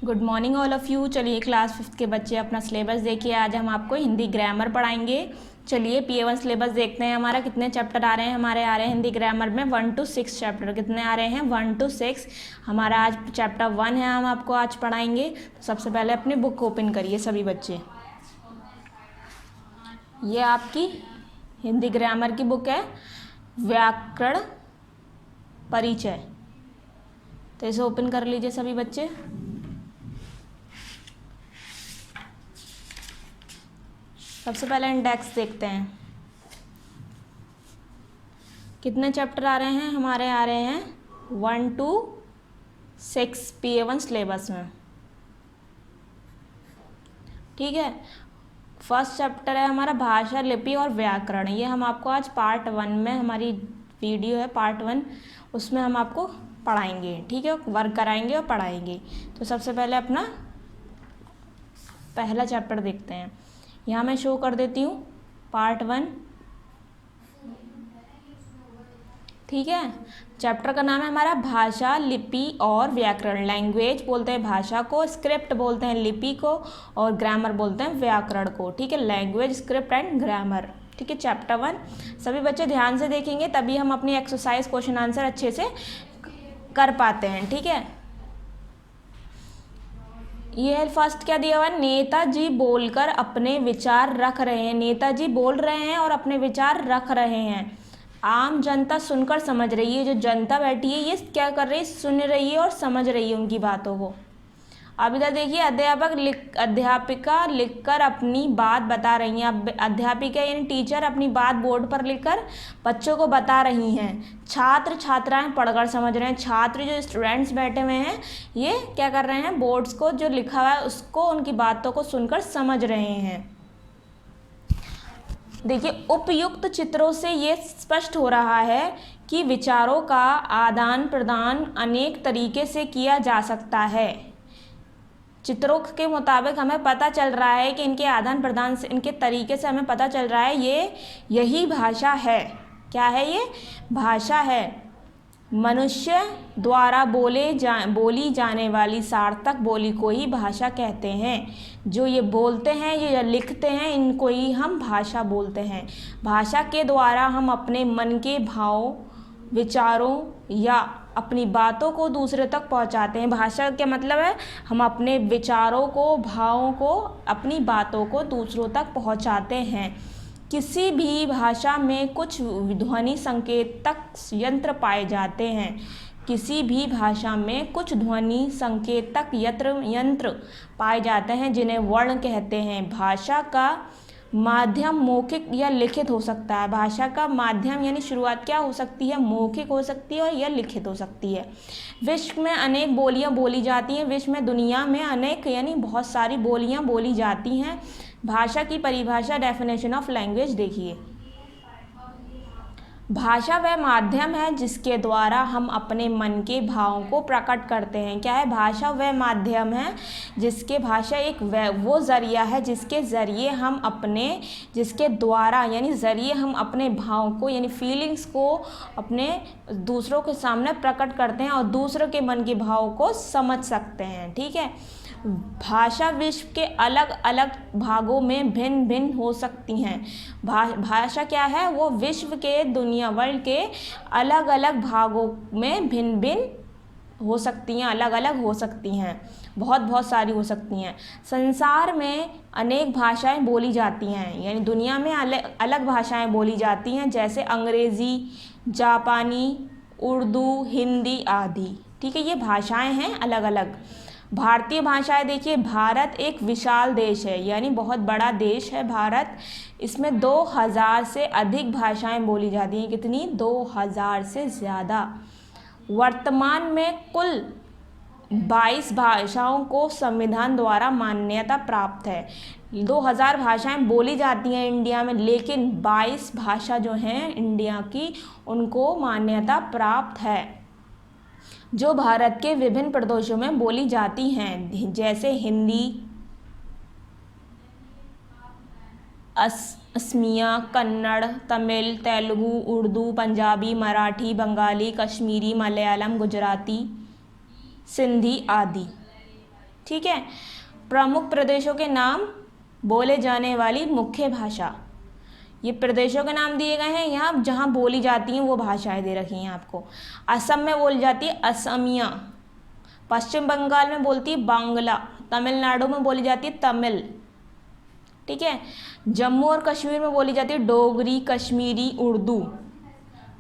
Good morning all of you. चलिए class 5th के बच्चे अपना सिलेबस देखिए। आज हम आपको हिंदी ग्रामर पढ़ाएंगे। चलिए PA1 सिलेबस देखते हैं हमारा कितने चैप्टर आ रहे हैं। हमारे आ रहे हैं हिंदी ग्रामर में 1 to 6 चैप्टर। कितने आ रहे हैं? 1 to 6। हमारा आज चैप्टर 1 है, हम आपको आज पढ़ाएंगे। तो सबसे पहले अपनी बुक ओपन करिए सभी बच्चे। ये आपकी हिंदी ग्रामर की बुक है, व्याकरण परिचय। तो इसे ओपन कर लीजिए सभी बच्चे। सबसे पहले इंडेक्स देखते हैं कितने चैप्टर आ रहे हैं। हमारे आ रहे हैं 1 to 6 PA1 सिलेबस में। ठीक है, फर्स्ट चैप्टर है हमारा भाषा, लिपि और व्याकरण। ये हम आपको आज पार्ट 1 में, हमारी वीडियो है पार्ट 1, उसमें हम आपको पढ़ाएंगे। ठीक है, वर्क कराएंगे और पढ़ाएंगे। तो सबसे पहले अपना पहला चैप्टर देखते हैं। यहाँ मैं शो कर देती हूँ पार्ट 1। ठीक है, चैप्टर का नाम है हमारा भाषा, लिपि और व्याकरण। लैंग्वेज बोलते हैं भाषा को, स्क्रिप्ट बोलते हैं लिपि को, और ग्रामर बोलते हैं व्याकरण को। ठीक है, लैंग्वेज, स्क्रिप्ट एंड ग्रामर। ठीक है, चैप्टर 1 सभी बच्चे ध्यान से देखेंगे तभी हम अपनी एक्सरसाइज क्वेश्चन आंसर अच्छे से कर पाते हैं। ठीक है, ये है फर्स्ट क्या दिया हुआ है, नेताजी बोलकर अपने विचार रख रहे हैं। नेताजी बोल रहे हैं और अपने विचार रख रहे हैं। आम जनता सुनकर समझ रही है। जो जनता बैठी है ये क्या कर रही है, सुन रही है और समझ रही है उनकी बातों को। अब इधर देखिए, अध्यापिका लिखकर अपनी बात बता रही हैं। अध्यापिका यानी टीचर अपनी बात बोर्ड पर लिखकर बच्चों को बता रही हैं। छात्र छात्राएं पढ़कर समझ रहे हैं। छात्र जो स्टूडेंट्स बैठे हुए हैं ये क्या कर रहे हैं, बोर्ड्स को जो लिखा हुआ है उसको, उनकी बातों को सुनकर समझ रहे हैं। देखिए, उपयुक्त चित्रों से ये स्पष्ट हो रहा है कि विचारों का आदान प्रदान अनेक तरीके से किया जा सकता है। चित्रों के मुताबिक हमें पता चल रहा है कि इनके आदान प्रदान से, इनके तरीके से हमें पता चल रहा है यही भाषा है। क्या है ये? भाषा है। मनुष्य द्वारा बोली जाने वाली सार्थक बोली को ही भाषा कहते हैं। जो ये बोलते हैं, ये लिखते हैं, इनको ही हम भाषा बोलते हैं। भाषा के द्वारा हम अपने मन के भाव, विचारों या अपनी बातों को दूसरे तक पहुंचाते हैं। भाषा के मतलब है हम अपने विचारों को, भावों को, अपनी बातों को दूसरों तक पहुंचाते हैं। किसी भी भाषा में कुछ ध्वनि संकेतक यंत्र पाए जाते हैं। किसी भी भाषा में कुछ ध्वनि संकेतक यंत्र पाए जाते हैं जिन्हें वर्ण कहते हैं। भाषा का माध्यम मौखिक या लिखित हो सकता है। भाषा का माध्यम यानी शुरुआत क्या हो सकती है, मौखिक हो सकती है और या लिखित हो सकती है। विश्व में अनेक बोलियां बोली जाती हैं। विश्व में, दुनिया में अनेक यानी बहुत सारी बोलियां बोली जाती हैं। भाषा की परिभाषा, डेफिनेशन ऑफ लैंग्वेज देखिए। भाषा वह माध्यम है जिसके द्वारा हम अपने मन के भावों को प्रकट करते हैं। क्या है? भाषा वह माध्यम है जिसके, भाषा एक वो ज़रिया है जिसके ज़रिए हम अपने, जिसके द्वारा यानी ज़रिए हम अपने भावों को यानी फीलिंग्स को अपने दूसरों के सामने प्रकट करते हैं और दूसरों के मन के भावों को समझ सकते हैं। ठीक है, भाषा विश्व के अलग अलग भागों में भिन्न भिन्न हो सकती हैं। भाषा क्या है, वो विश्व के, दुनिया, वर्ल्ड के अलग अलग भागों में भिन्न भिन्न हो सकती हैं, अलग अलग हो सकती हैं, बहुत सारी हो सकती हैं। संसार में अनेक भाषाएं बोली जाती हैं, यानी दुनिया में अलग भाषाएं बोली जाती हैं, जैसे अंग्रेज़ी, जापानी, उर्दू, हिंदी आदि। ठीक है, ये भाषाएं हैं अलग अलग। भारतीय भाषाएं देखिए, भारत एक विशाल देश है, यानी बहुत बड़ा देश है भारत। इसमें 2000 से अधिक भाषाएं बोली जाती हैं। कितनी? 2000 से ज़्यादा। वर्तमान में कुल 22 भाषाओं को संविधान द्वारा मान्यता प्राप्त है। 2000 भाषाएं बोली जाती हैं इंडिया में, लेकिन 22 भाषा जो हैं इंडिया की, उनको मान्यता प्राप्त है, जो भारत के विभिन्न प्रदेशों में बोली जाती हैं, जैसे हिंदी, असमिया, कन्नड़, तमिल, तेलुगु, उर्दू, पंजाबी, मराठी, बंगाली, कश्मीरी, मलयालम, गुजराती, सिंधी आदि। ठीक है। प्रमुख प्रदेशों के नाम, बोले जाने वाली मुख्य भाषा, ये प्रदेशों के नाम दिए गए हैं, यहाँ जहाँ बोली जाती हैं वो भाषाएं दे रखी हैं आपको। असम में बोली जाती है असमिया, पश्चिम बंगाल में बोलती है बांग्ला, तमिलनाडु में बोली जाती है तमिल, ठीक है। जम्मू और कश्मीर में बोली जाती है डोगरी, कश्मीरी, उर्दू।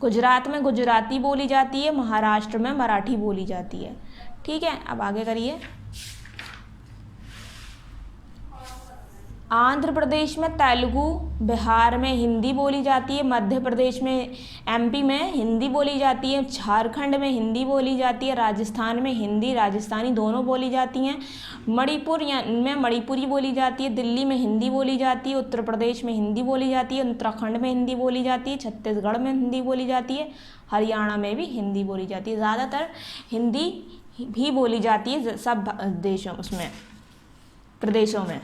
गुजरात में गुजराती बोली जाती है, महाराष्ट्र में मराठी बोली जाती है, ठीक है। अब आगे करिए। आंध्र प्रदेश में तेलुगु, बिहार में हिंदी बोली जाती है, मध्य प्रदेश में एमपी में हिंदी बोली जाती है, झारखंड में हिंदी बोली जाती है, राजस्थान में हिंदी राजस्थानी दोनों बोली जाती हैं, मणिपुर में मणिपुरी बोली जाती है, दिल्ली में हिंदी बोली जाती है, उत्तर प्रदेश में हिंदी बोली जाती है, उत्तराखंड में हिंदी बोली जाती है, छत्तीसगढ़ में हिंदी बोली जाती है, हरियाणा में भी हिंदी बोली जाती है। ज़्यादातर हिंदी भी बोली जाती है सब देशों उसमें प्रदेशों में।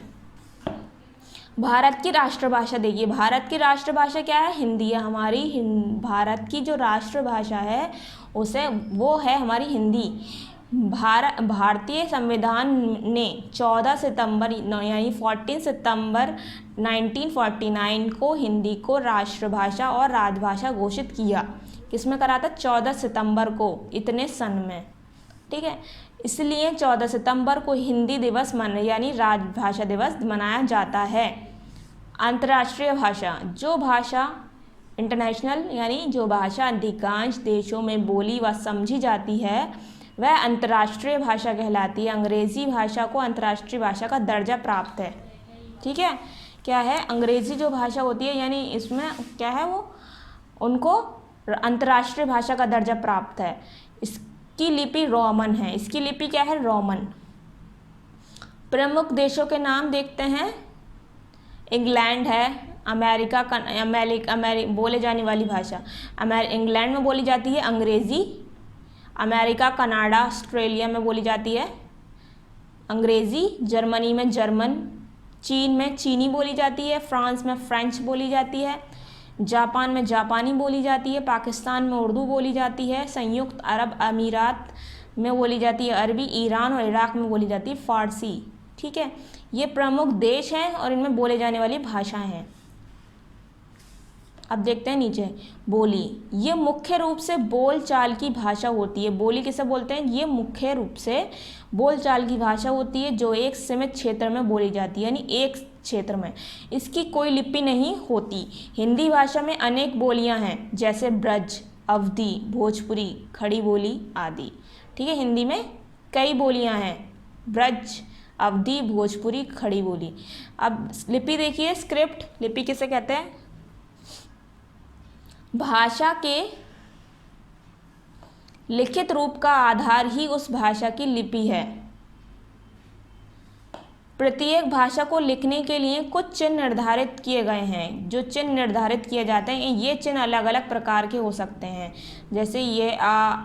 भारत की राष्ट्रभाषा देखिए, भारत की राष्ट्रभाषा क्या है? हिंदी है हमारी। भारत की जो राष्ट्रभाषा है उसे वो है हमारी हिंदी। भारतीय संविधान ने 14 सितंबर यानी 14 सितंबर 1949 को हिंदी को राष्ट्रभाषा और राजभाषा घोषित किया। किसमें करा था? 14 सितंबर को, इतने सन में, ठीक है। इसलिए 14 सितंबर को हिंदी दिवस यानी राजभाषा दिवस मनाया जाता है। अंतर्राष्ट्रीय भाषा, जो भाषा इंटरनेशनल यानी जो भाषा अधिकांश देशों में बोली व समझी जाती है वह अंतर्राष्ट्रीय भाषा कहलाती है। अंग्रेज़ी भाषा को अंतर्राष्ट्रीय भाषा का दर्जा प्राप्त है, ठीक है। क्या है? अंग्रेज़ी जो भाषा होती है यानी इसमें क्या है, वो उनको अंतर्राष्ट्रीय भाषा का दर्जा प्राप्त है। इसकी लिपि रोमन है। इसकी लिपि क्या है? रोमन। प्रमुख देशों के नाम देखते हैं। इंग्लैंड है, अमेरिका का बोले जाने वाली भाषा इंग्लैंड में बोली जाती है अंग्रेज़ी। अमेरिका, कनाडा, ऑस्ट्रेलिया में बोली जाती है अंग्रेज़ी। जर्मनी में जर्मन, चीन में चीनी बोली जाती है, फ्रांस में फ्रेंच बोली जाती है, जापान में जापानी बोली जाती है, पाकिस्तान में उर्दू बोली जाती है, संयुक्त अरब अमीरात में बोली जाती है अरबी, ईरान और इराक में बोली जाती है फ़ारसी, ठीक है। ये प्रमुख देश हैं और इनमें बोले जाने वाली भाषाएं हैं। अब देखते हैं नीचे बोली। ये मुख्य रूप से बोलचाल की भाषा होती है। बोली किसे बोलते हैं? ये मुख्य रूप से बोलचाल की भाषा होती है जो एक सीमित क्षेत्र में बोली जाती है, यानी एक क्षेत्र में। इसकी कोई लिपि नहीं होती। हिंदी भाषा में अनेक बोलियां हैं जैसे ब्रज, अवधी, भोजपुरी, खड़ी बोली आदि, ठीक है। हिंदी में कई बोलियां हैं, ब्रज, अवधी, भोजपुरी, खड़ी बोली। अब लिपि देखिए, स्क्रिप्ट। लिपि किसे कहते हैं? भाषा के लिखित रूप का आधार ही उस भाषा की लिपि है। प्रत्येक भाषा को लिखने के लिए कुछ चिन्ह निर्धारित किए गए हैं। जो चिन्ह निर्धारित किए जाते हैं ये चिन्ह अलग अलग प्रकार के हो सकते हैं, जैसे ये आ,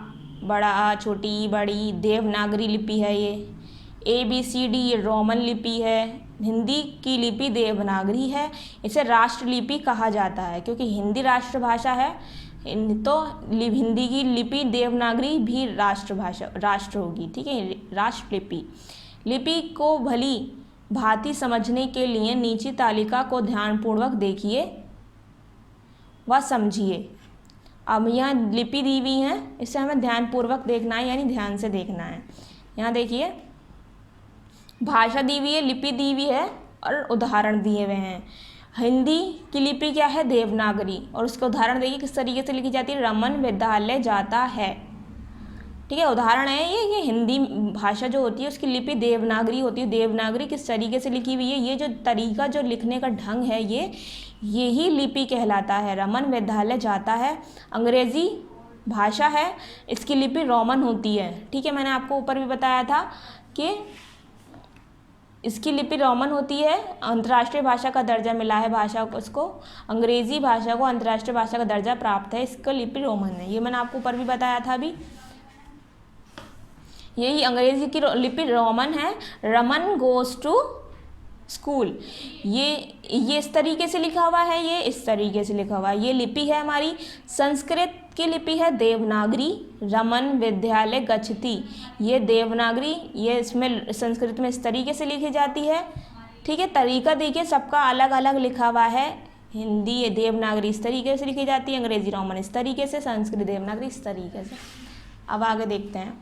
बड़ा आ, छोटी ई, बड़ी, देवनागरी लिपि है ये, ABCD ये रोमन लिपि है। हिंदी की लिपि देवनागरी है। इसे राष्ट्रलिपि कहा जाता है क्योंकि हिंदी राष्ट्रभाषा है, तो हिंदी की लिपि देवनागरी भी राष्ट्र होगी, ठीक है, राष्ट्रलिपि। लिपि को भली भांति समझने के लिए नीचे तालिका को ध्यानपूर्वक देखिए व समझिए। अब यहाँ लिपि दी हुई है, इसे हमें ध्यानपूर्वक देखना है, यानी ध्यान से देखना है। यहाँ देखिए भाषा दी हुई है, लिपि दी हुई है और उदाहरण दिए हुए हैं। हिंदी की लिपि क्या है? देवनागरी। और उसका उदाहरण देखिए किस तरीके से लिखी जाती है। रमन विद्यालय जाता है, ठीक है, उदाहरण है ये हिंदी भाषा जो होती है उसकी लिपि देवनागरी होती है। देवनागरी किस तरीके से लिखी हुई है, ये जो तरीका जो लिखने का ढंग है यही लिपि कहलाता है। रमन विद्यालय जाता है। अंग्रेज़ी भाषा है, इसकी लिपि रोमन होती है, ठीक है। मैंने आपको ऊपर भी बताया था कि इसकी लिपि रोमन होती है। अंतर्राष्ट्रीय भाषा का दर्जा मिला है भाषा को, उसको अंग्रेज़ी भाषा को अंतर्राष्ट्रीय भाषा का दर्जा प्राप्त है, इसका लिपि रोमन है। ये मैंने आपको ऊपर भी बताया था अभी। यही अंग्रेज़ी की लिपि रोमन है। रमन गोज़ टू स्कूल, ये इस तरीके से लिखा हुआ है, ये इस तरीके से लिखा हुआ है। ये लिपि है हमारी। संस्कृत की लिपि है देवनागरी। रमन विद्यालय गच्छति, ये देवनागरी, ये इसमें संस्कृत में इस तरीके से लिखी जाती है। ठीक है, तरीका देखिए सबका अलग अलग लिखा हुआ है। हिंदी ये देवनागरी इस तरीके से लिखी जाती है, अंग्रेजी रोमन इस तरीके से, संस्कृत देवनागरी इस तरीके से। अब आगे देखते हैं।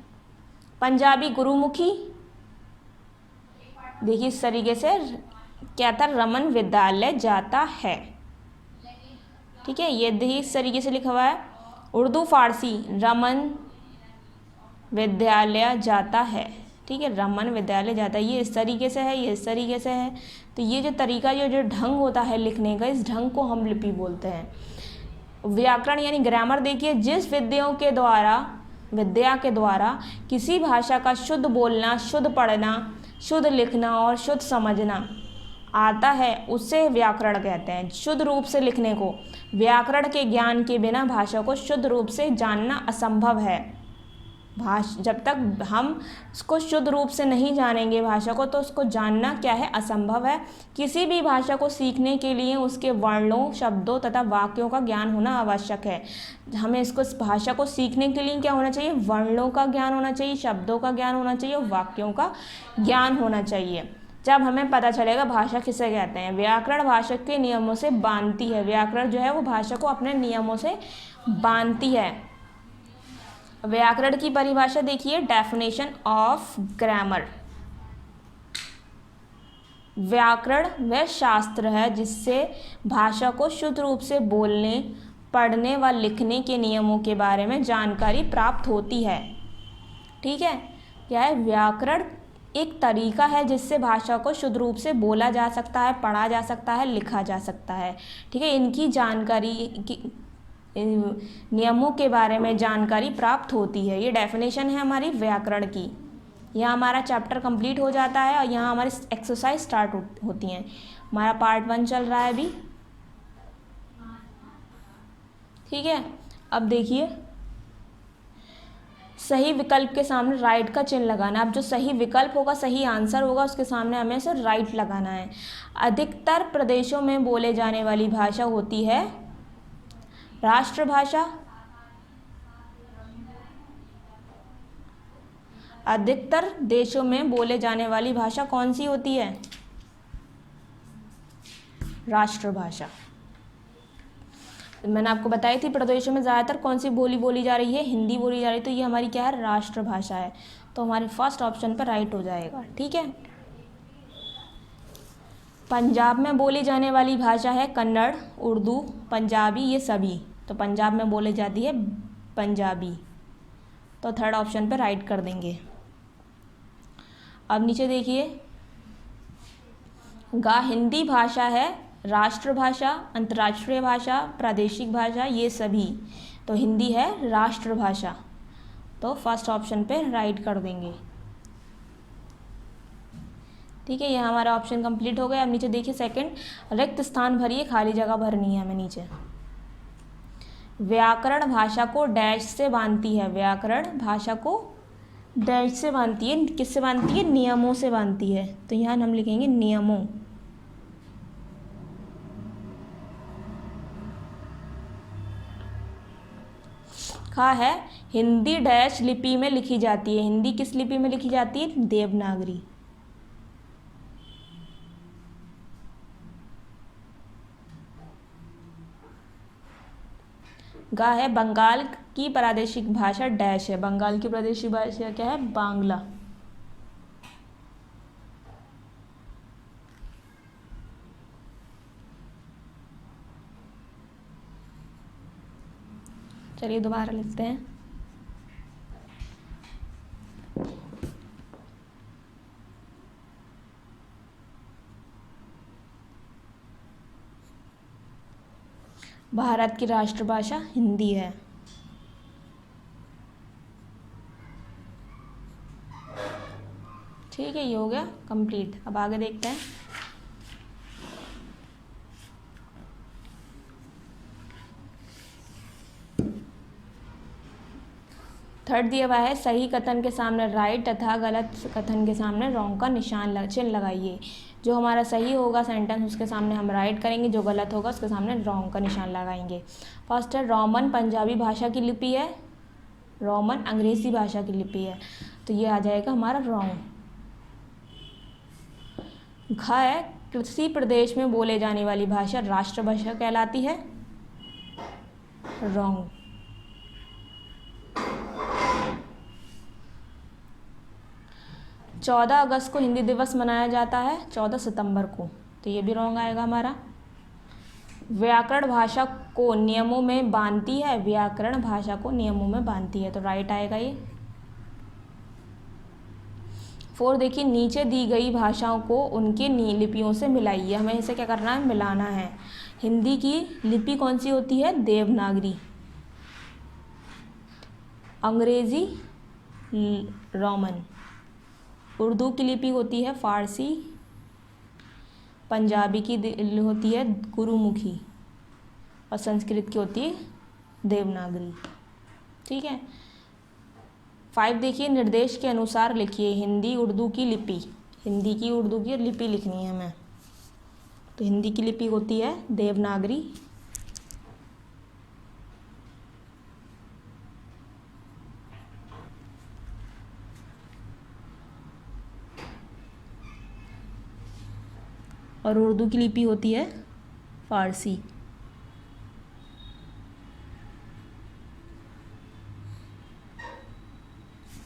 पंजाबी गुरुमुखी, देखिए इस तरीके से क्या था, रमन विद्यालय जाता है। ठीक है, ये देखिए इस तरीके से लिखा हुआ है। उर्दू फारसी, रमन विद्यालय जाता है। ठीक है, रमन विद्यालय जाता है, ये इस तरीके से है, ये इस तरीके से है। तो ये जो तरीका, जो ढंग होता है लिखने का, इस ढंग को हम लिपि बोलते हैं। व्याकरण यानी ग्रामर देखिए, जिस विद्या के द्वारा किसी भाषा का शुद्ध बोलना, शुद्ध पढ़ना, शुद्ध लिखना और शुद्ध समझना आता है उसे व्याकरण कहते हैं। शुद्ध रूप से लिखने को, व्याकरण के ज्ञान के बिना भाषा को शुद्ध रूप से जानना असंभव है। जब तक हम उसको शुद्ध रूप से नहीं जानेंगे भाषा को, तो उसको जानना क्या है, असंभव है। किसी भी भाषा को सीखने के लिए उसके वर्णों, शब्दों तथा वाक्यों का ज्ञान होना आवश्यक है। हमें इस भाषा को सीखने के लिए क्या होना चाहिए, वर्णों का ज्ञान होना चाहिए, शब्दों का ज्ञान होना चाहिए और वाक्यों का ज्ञान होना चाहिए। जब हमें पता चलेगा भाषा किसे कहते हैं। व्याकरण भाषा के नियमों से बांधती है, व्याकरण जो है वो भाषा को अपने नियमों से बांधती है। व्याकरण की परिभाषा देखिए, डेफिनेशन ऑफ ग्रामर। व्याकरण वह शास्त्र है जिससे भाषा को शुद्ध रूप से बोलने, पढ़ने व लिखने के नियमों के बारे में जानकारी प्राप्त होती है। ठीक है, क्या है, व्याकरण एक तरीका है जिससे भाषा को शुद्ध रूप से बोला जा सकता है, पढ़ा जा सकता है, लिखा जा सकता है। ठीक है, इनकी जानकारी की नियमों के बारे में जानकारी प्राप्त होती है। ये डेफिनेशन है हमारी व्याकरण की। यहाँ हमारा चैप्टर कंप्लीट हो जाता है और यहाँ हमारी एक्सरसाइज स्टार्ट होती हैं। हमारा पार्ट 1 चल रहा है अभी। ठीक है, अब देखिए, सही विकल्प के सामने राइट का चिन्ह लगाना। अब जो सही विकल्प होगा, सही आंसर होगा, उसके सामने हमें से राइट लगाना है। अधिकतर प्रदेशों में बोले जाने वाली भाषा होती है राष्ट्रभाषा। अधिकतर देशों में बोले जाने वाली भाषा कौन सी होती है, राष्ट्रभाषा। मैंने आपको बताई थी प्रदेशों में ज़्यादातर कौन सी बोली जा रही है, हिंदी बोली जा रही है। तो ये हमारी क्या है, राष्ट्रभाषा है। तो हमारे फर्स्ट ऑप्शन पर राइट हो जाएगा। ठीक है, पंजाब में बोली जाने वाली भाषा है कन्नड़, उर्दू, पंजाबी, ये सभी। तो पंजाब में बोली जाती है पंजाबी, तो थर्ड ऑप्शन पर राइट कर देंगे। अब नीचे देखिए, हिंदी भाषा है राष्ट्रभाषा, अंतर्राष्ट्रीय भाषा, प्रादेशिक भाषा, ये सभी। तो हिंदी है राष्ट्रभाषा, तो फर्स्ट ऑप्शन पे राइट कर देंगे। ठीक है, ये हमारा ऑप्शन कंप्लीट हो गया। अब नीचे देखिए सेकंड, रिक्त स्थान भरिए, खाली जगह भरनी है हमें नीचे। व्याकरण भाषा को डैश से बांधती है। व्याकरण भाषा को डैश से बांधती है, किससे बांधती है, नियमों से बांधती है। तो यहाँ हम लिखेंगे नियमों। खा है, हिंदी डैश लिपि में लिखी जाती है। हिंदी किस लिपि में लिखी जाती है, देवनागरी। गा है, बंगाल की प्रादेशिक भाषा डैश है। बंगाल की प्रादेशिक भाषा क्या है, बांग्ला। चलिए दोबारा लिखते हैं। भारत की राष्ट्रभाषा हिंदी है। ठीक है, ये हो गया कंप्लीट। अब आगे देखते हैं। थर्ड दिया हुआ है, सही कथन के सामने राइट तथा गलत कथन के सामने रॉन्ग का निशान चिन्ह लगाइए। जो हमारा सही होगा सेंटेंस उसके सामने हम राइट करेंगे, जो गलत होगा उसके सामने रॉन्ग का निशान लगाएंगे। फर्स्ट है रोमन पंजाबी भाषा की लिपि है, रोमन अंग्रेजी भाषा की लिपि है, तो ये आ जाएगा हमारा रॉन्ग। घ है, किसी प्रदेश में बोले जाने वाली भाषा राष्ट्रभाषा कहलाती है, रॉन्ग। 14 अगस्त को हिंदी दिवस मनाया जाता है, 14 सितंबर को, तो ये भी रॉन्ग आएगा हमारा। व्याकरण भाषा को नियमों में बांधती है, व्याकरण भाषा को नियमों में बांधती है, तो राइट आएगा ये। 4 देखिए, नीचे दी गई भाषाओं को उनके लिपियों से मिलाइए। हमें इसे क्या करना है, मिलाना है। हिंदी की लिपि कौन सी होती है, देवनागरी। अंग्रेजी रोमन। उर्दू की लिपि होती है फारसी। पंजाबी की होती है गुरुमुखी और संस्कृत की होती है देवनागरी। ठीक है। 5 देखिए, निर्देश के अनुसार लिखिए हिंदी उर्दू की लिपि। हिंदी की उर्दू की लिपि लिखनी है हमें, तो हिंदी की लिपि होती है देवनागरी। और उर्दू की लिपि होती है फारसी।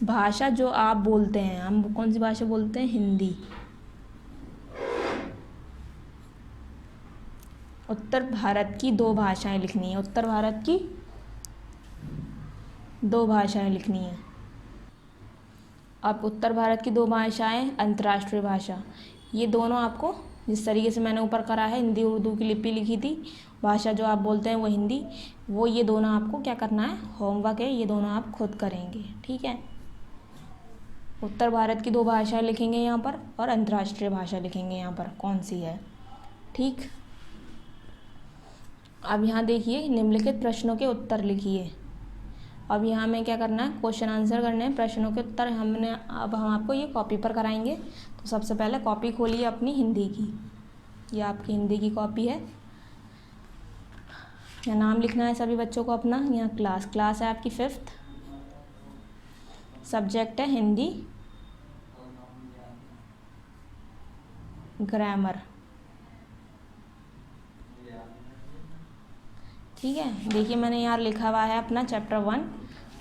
भाषा जो आप बोलते हैं, हम कौन सी भाषा बोलते हैं, हिंदी। उत्तर भारत की 2 भाषाएं लिखनी है, उत्तर भारत की 2 भाषाएं लिखनी है। अब उत्तर भारत की 2 भाषाएं अंतर्राष्ट्रीय भाषा, ये दोनों आपको जिस तरीके से मैंने ऊपर करा है, हिंदी उर्दू की लिपि लिखी थी, भाषा जो आप बोलते हैं वो हिंदी, वो ये दोनों आपको क्या करना है, होमवर्क है, ये दोनों आप खुद करेंगे। ठीक है। उत्तर भारत की 2 भाषाएं लिखेंगे यहाँ पर और अंतर्राष्ट्रीय भाषा लिखेंगे यहाँ पर कौन सी है। ठीक। अब यहाँ देखिए, निम्नलिखित प्रश्नों के उत्तर लिखिए। अब यहाँ हमें क्या करना है, क्वेश्चन आंसर करने हैं, प्रश्नों के उत्तर अब हम आपको ये कॉपी पर कराएंगे। तो सबसे पहले कॉपी खोलिए अपनी हिंदी की, ये आपकी हिंदी की कॉपी है। यहाँ नाम लिखना है सभी बच्चों को अपना। यहाँ क्लास है आपकी 5th, सब्जेक्ट है हिंदी, ग्रामर। ठीक है। देखिए मैंने यहाँ लिखा हुआ है अपना चैप्टर 1,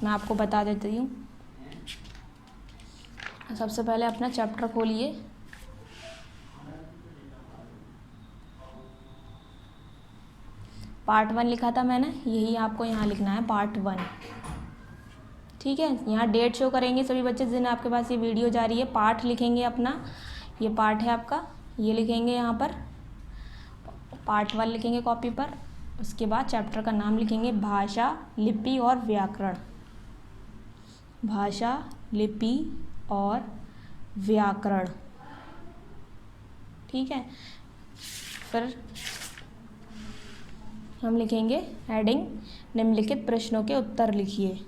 मैं आपको बता देती हूँ। सबसे पहले अपना चैप्टर खोलिए। पार्ट 1 लिखा था मैंने, यही आपको यहाँ लिखना है, पार्ट 1। ठीक है। यहाँ डेट शो करेंगे सभी बच्चे जिन आपके पास ये वीडियो जा रही है। पार्ट लिखेंगे अपना, ये पार्ट है आपका, ये लिखेंगे यहाँ पर, पार्ट 1 लिखेंगे कॉपी पर। उसके बाद चैप्टर का नाम लिखेंगे भाषा, लिपि और व्याकरण। भाषा, लिपि और व्याकरण। ठीक है। फिर हम लिखेंगे हेडिंग, निम्नलिखित प्रश्नों के उत्तर लिखिए।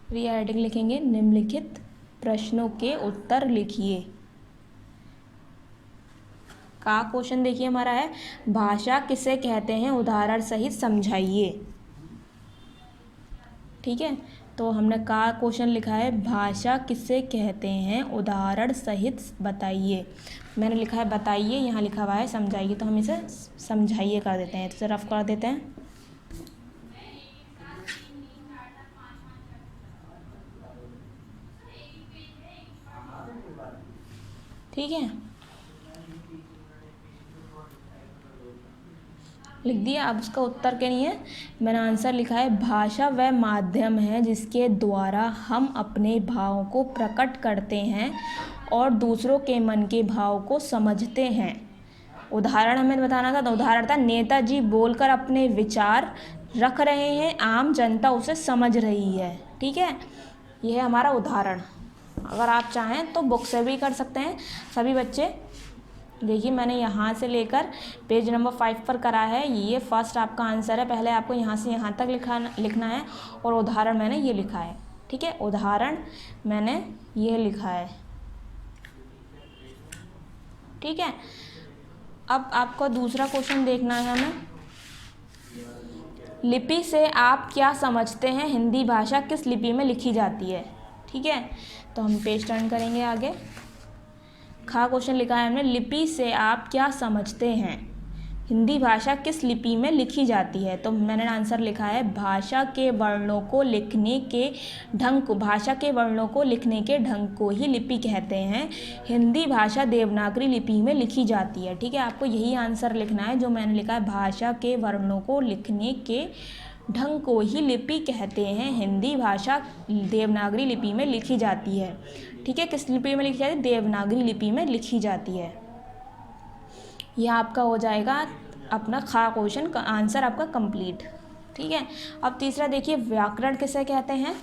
फिर ये हेडिंग लिखेंगे, निम्नलिखित प्रश्नों के उत्तर लिखिए। का क्वेश्चन देखिए हमारा है, भाषा किसे कहते हैं, उदाहरण सहित समझाइए। ठीक है। तो हमने का क्वेश्चन लिखा है, भाषा किसे कहते हैं, उदाहरण सहित बताइए। मैंने लिखा है बताइए, यहाँ लिखा हुआ है समझाइए, तो हम इसे समझाइए कर देते हैं, तो इसे रफ कर देते हैं। ठीक है, लिख दिया। अब उसका उत्तर क्या नहीं है, मैंने आंसर लिखा है, भाषा वह माध्यम है जिसके द्वारा हम अपने भावों को प्रकट करते हैं और दूसरों के मन के भाव को समझते हैं। उदाहरण हमें बताना था, तो उदाहरण था, नेताजी बोलकर अपने विचार रख रहे हैं, आम जनता उसे समझ रही है। ठीक है, यह है हमारा उदाहरण। अगर आप चाहें तो बुक से भी कर सकते हैं सभी बच्चे। देखिए मैंने यहाँ से लेकर पेज नंबर 5 पर करा है, ये फर्स्ट आपका आंसर है। पहले आपको यहाँ से यहाँ तक लिखना है और उदाहरण मैंने ये लिखा है। ठीक है, उदाहरण मैंने ये लिखा है। ठीक है, अब आपको दूसरा क्वेश्चन देखना है हमें। लिपि से आप क्या समझते हैं? हिंदी भाषा किस लिपि में लिखी जाती है? ठीक है, तो हम पेज टर्न करेंगे आगे। खा क्वेश्चन लिखा है हमने, लिपि से आप क्या समझते हैं? हिंदी भाषा किस लिपि में लिखी जाती है? तो मैंने आंसर लिखा है, भाषा के वर्णों को लिखने के ढंग को, भाषा के वर्णों को लिखने के ढंग को ही लिपि कहते हैं। हिंदी भाषा देवनागरी लिपि में लिखी जाती है। ठीक है, आपको यही आंसर लिखना है जो मैंने लिखा है, भाषा के वर्णों को लिखने के ढंग को ही लिपि कहते हैं। हिंदी भाषा देवनागरी लिपि में लिखी जाती है। ठीक है, किस लिपि में लिखी जाती है? देवनागरी लिपि में लिखी जाती है। यह आपका हो जाएगा अपना खा क्वेश्चन का आंसर आपका कंप्लीट। ठीक है, अब तीसरा देखिए, व्याकरण किसे कहते हैं?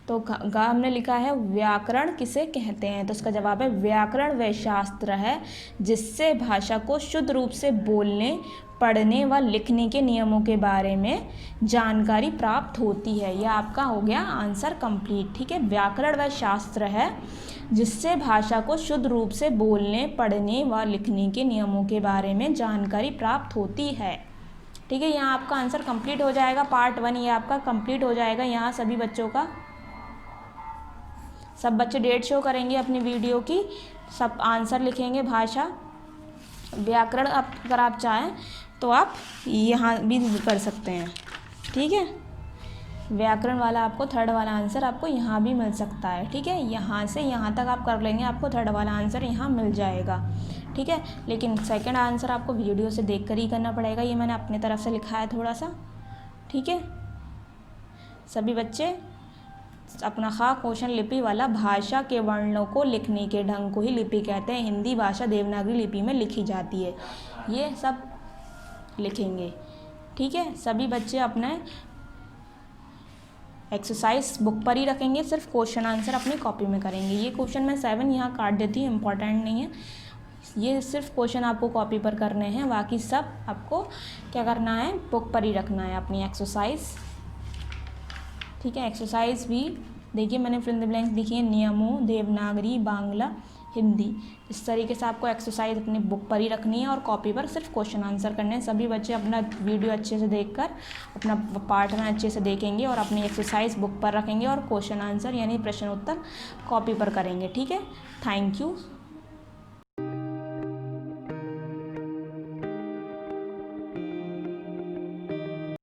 तो गा हमने लिखा है, व्याकरण किसे कहते हैं? तो इसका जवाब है, व्याकरण वह शास्त्र है जिससे भाषा को शुद्ध रूप से बोलने, पढ़ने व लिखने के नियमों के बारे में जानकारी प्राप्त होती है। यह आपका हो गया आंसर कंप्लीट। ठीक है, व्याकरण वह शास्त्र है जिससे भाषा को शुद्ध रूप से बोलने, पढ़ने व लिखने के नियमों के बारे में जानकारी प्राप्त होती है। ठीक है, यहाँ आपका आंसर कंप्लीट हो जाएगा। पार्ट 1 ये आपका कंप्लीट हो जाएगा। यहाँ सभी बच्चों का, सब बच्चे डेट शो करेंगे अपनी वीडियो की, सब आंसर लिखेंगे। भाषा व्याकरण अगर आप चाहें तो आप यहाँ भी कर सकते हैं। ठीक है, व्याकरण वाला आपको थर्ड वाला आंसर आपको यहाँ भी मिल सकता है। ठीक है, यहाँ से यहाँ तक आप कर लेंगे, आपको थर्ड वाला आंसर यहाँ मिल जाएगा। ठीक है, लेकिन सेकंड आंसर आपको वीडियो से देखकर ही करना पड़ेगा। ये मैंने अपने तरफ से लिखा है थोड़ा सा। ठीक है, सभी बच्चे अपना खा क्वेश्चन लिपि वाला, भाषा के वर्णों को लिखने के ढंग को ही लिपि कहते हैं। हिंदी भाषा देवनागरी लिपि में लिखी जाती है, ये सब लिखेंगे। ठीक है, सभी बच्चे अपने एक्सरसाइज बुक पर ही रखेंगे, सिर्फ क्वेश्चन आंसर अपनी कॉपी में करेंगे। ये क्वेश्चन मैं 7 यहाँ काट देती हूँ, इम्पॉर्टेंट नहीं है। ये सिर्फ क्वेश्चन आपको कॉपी पर करने हैं, बाकी सब आपको क्या करना है, बुक पर ही रखना है अपनी एक्सरसाइज। ठीक है, एक्सरसाइज भी देखिए मैंने फिल इन द ब्लैंक्स लिखी है, नियमों, देवनागरी, बांग्ला, हिंदी। इस तरीके से आपको एक्सरसाइज अपनी बुक पर ही रखनी है और कॉपी पर सिर्फ क्वेश्चन आंसर करने हैं। सभी बच्चे अपना वीडियो अच्छे से देखकर अपना पार्ट में अच्छे से देखेंगे और अपनी एक्सरसाइज बुक पर रखेंगे और क्वेश्चन आंसर यानी प्रश्न उत्तर कॉपी पर करेंगे। ठीक है, थैंक यू।